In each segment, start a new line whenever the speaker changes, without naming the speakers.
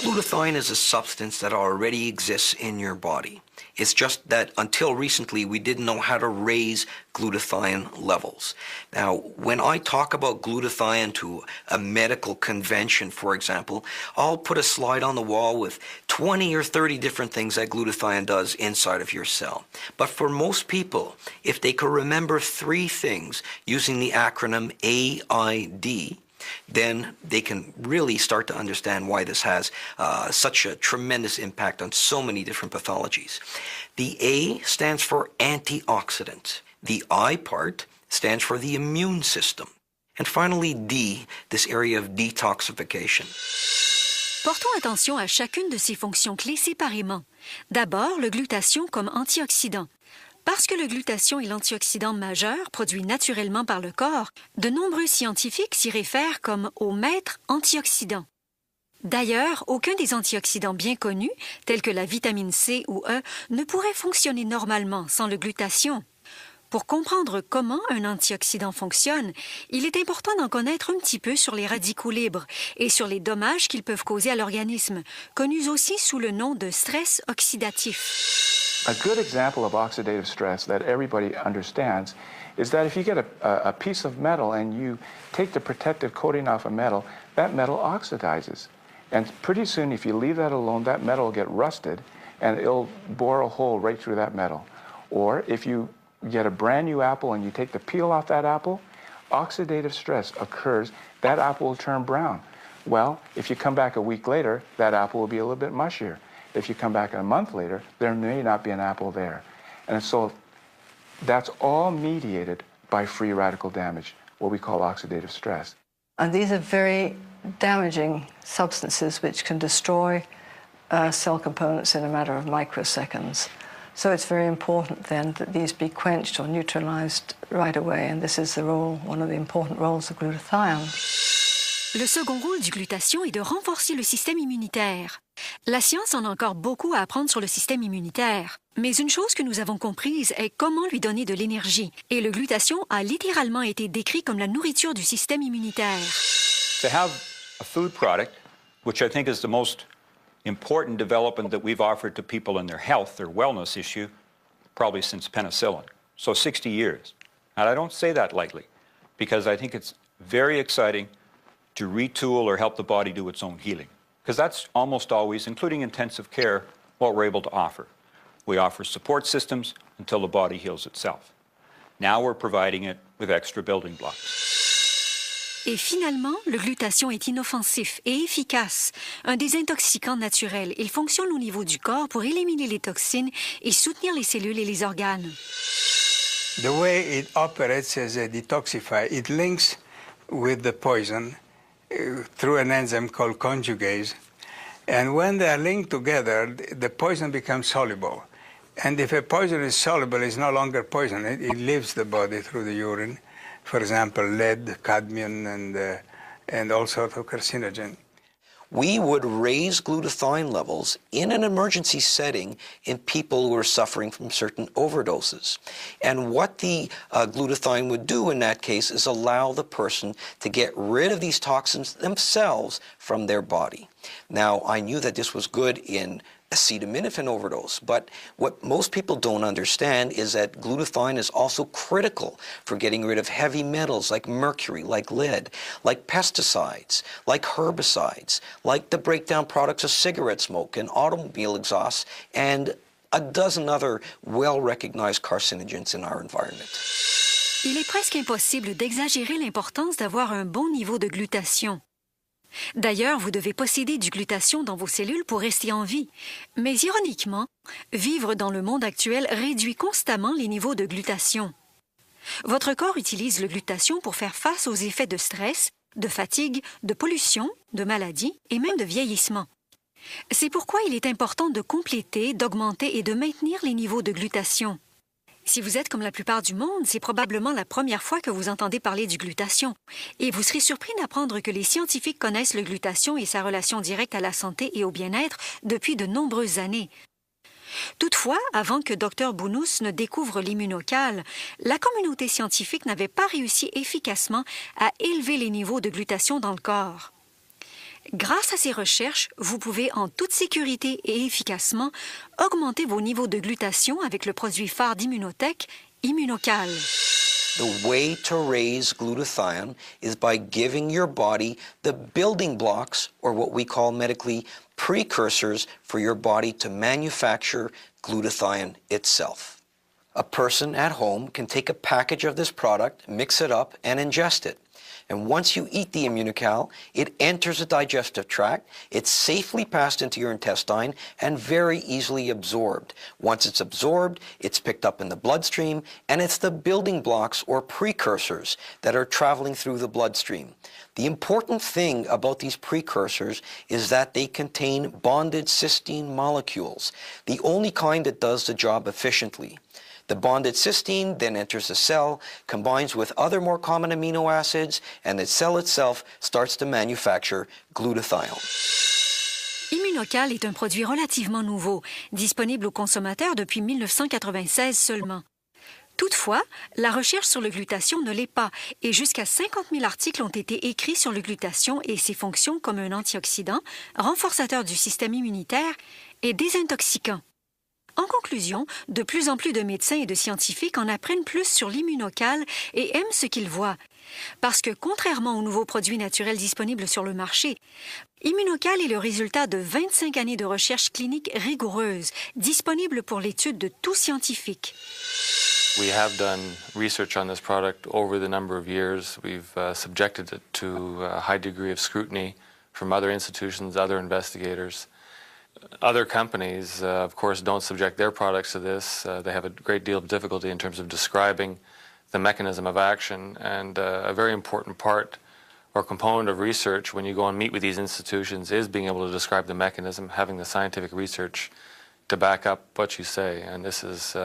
Glutathione is a substance that already exists in your body. It's just that until recently, we didn't know how to raise glutathione levels. Now, when I talk about glutathione to a medical convention, for example, I'll put a slide on the wall with 20 or 30 different things that glutathione does inside of your cell. But for most people, if they could remember 3 things using the acronym AID, then they can really start to understand why this has such a tremendous impact on so many different pathologies. The A stands for antioxidant. The I part stands for the immune system. And finally, D, this area of detoxification.
Portons attention à chacune de ces fonctions clés séparément. D'abord, le glutathion comme antioxydant. Parce que le glutathion est l'antioxydant majeur produit naturellement par le corps, de nombreux scientifiques s'y réfèrent comme au maître antioxydant. D'ailleurs, aucun des antioxydants bien connus, tels que la vitamine C ou E, ne pourrait fonctionner normalement sans le glutathion. Pour comprendre comment un antioxydant fonctionne, il est important d'en connaître un petit peu sur les radicaux libres et sur les dommages qu'ils peuvent causer à l'organisme, connus aussi sous le nom de stress oxydatif.
A good example of oxidative stress that everybody understands is that if you get a piece of metal and you take the protective coating off a metal, that metal oxidizes. And pretty soon, if you leave that alone, that metal will get rusted and it'll bore a hole right through that metal. Or if you get a brand new apple and you take the peel off that apple, oxidative stress occurs, that apple will turn brown. Well, if you come back a week later, that apple will be a little bit mushier. If you come back a month later, there may not be an apple there. And so that's all mediated by free radical damage, what we call oxidative stress.
And these are very damaging substances which can destroy cell components in a matter of microseconds. So it's very important then that these be quenched or neutralized right away, and this is the role, one of the important roles of glutathione.
Le second rôle du glutathion est de renforcer le système immunitaire. La science en a encore beaucoup à apprendre sur le système immunitaire. Mais une chose que nous avons comprise est comment lui donner de l'énergie. Et le glutathion a littéralement été décrit comme la nourriture du système immunitaire.
To have a food product, which I think is the most important development that we've offered to people in their health, their wellness issue, probably since penicillin. So 60 years. And I don't say that lightly, because I think it's very exciting to retool or help the body do its own healing. Because that's almost always, including intensive care, what we're able to offer. We offer support systems until the body heals itself. Now we're providing it with extra building blocks.
Et finalement, le glutathion est inoffensif et efficace, un désintoxicant naturel. Il fonctionne au niveau du corps pour éliminer les toxines et soutenir les cellules et les organes.
The way it operates as a detoxifier, it links with the poison through an enzyme called conjugase. And when they are linked together, the poison becomes soluble. And if a poison is soluble, it's no longer poison. It leaves the body through the urine. For example, lead, cadmium, and all sorts of carcinogen.
We would raise glutathione levels in an emergency setting in people who are suffering from certain overdoses. And what the glutathione would do in that case is allow the person to get rid of these toxins themselves from their body. Now, I knew that this was good in acetaminophen overdose, but what most people don't understand is that glutathione is also critical for getting rid of heavy metals like mercury, like lead, like pesticides, like herbicides, like the breakdown products of cigarette smoke and automobile exhaust, and a dozen other well-recognized carcinogens in our environment.
Il est presque impossible d'exagérer l'importance d'avoir un bon niveau de glutathion. D'ailleurs, vous devez posséder du glutathion dans vos cellules pour rester en vie. Mais ironiquement, vivre dans le monde actuel réduit constamment les niveaux de glutathion. Votre corps utilise le glutathion pour faire face aux effets de stress, de fatigue, de pollution, de maladie et même de vieillissement. C'est pourquoi il est important de compléter, d'augmenter et de maintenir les niveaux de glutathion. Si vous êtes comme la plupart du monde, c'est probablement la première fois que vous entendez parler du glutathion. Et vous serez surpris d'apprendre que les scientifiques connaissent le glutathion et sa relation directe à la santé et au bien-être depuis de nombreuses années. Toutefois, avant que Dr Bounous ne découvre l'Immunocal, la communauté scientifique n'avait pas réussi efficacement à élever les niveaux de glutathion dans le corps. Grâce à ces recherches, vous pouvez en toute sécurité et efficacement augmenter vos niveaux de glutathion avec le produit phare d'Immunotec, Immunocal.
The way to raise glutathione is by giving your body the building blocks, or what we call medically precursors, for your body to manufacture glutathione itself. A person at home can take a package of this product, mix it up, and ingest it. And once you eat the Immunocal, it enters the digestive tract, it's safely passed into your intestine, and very easily absorbed. Once it's absorbed, it's picked up in the bloodstream, and it's the building blocks or precursors that are traveling through the bloodstream. The important thing about these precursors is that they contain bonded cysteine molecules, the only kind that does the job efficiently. The bonded cysteine then enters the cell, combines with other more common amino acids, and the cell itself starts to manufacture glutathione.
Immunocal est un produit relativement nouveau, disponible aux consommateurs depuis 1996 seulement. Toutefois, la recherche sur le glutathion ne l'est pas, et jusqu'à 50 000 articles ont été écrits sur le glutathion et ses fonctions comme un antioxydant, renforçateur du système immunitaire et désintoxicant. En conclusion, de plus en plus de médecins et de scientifiques en apprennent plus sur l'immunocal et aiment ce qu'ils voient. Parce que, contrairement aux nouveaux produits naturels disponibles sur le marché, Immunocal est le résultat de 25 années de recherche clinique rigoureuse, disponible pour l'étude de tout scientifique.
We have done research on this product over the number of years. We've subjected it to a high degree of scrutiny from other institutions, other investigators. Other companies, of course, don't subject their products to this. They have a great deal of difficulty in terms of describing the mechanism of action, and a very important part or component of research when you go and meet with these institutions is being able to describe the mechanism, having the scientific research to back up what you say, and this is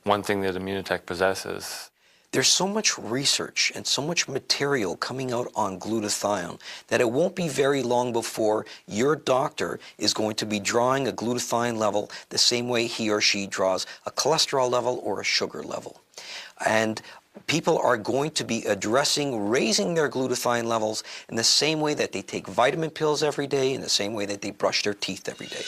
one thing that Immunotec possesses.
There's so much research and so much material coming out on glutathione that it won't be very long before your doctor is going to be drawing a glutathione level the same way he or she draws a cholesterol level or a sugar level. And people are going to be addressing raising their glutathione levels in the same way that they take vitamin pills every day, in the same way that they brush their teeth every day.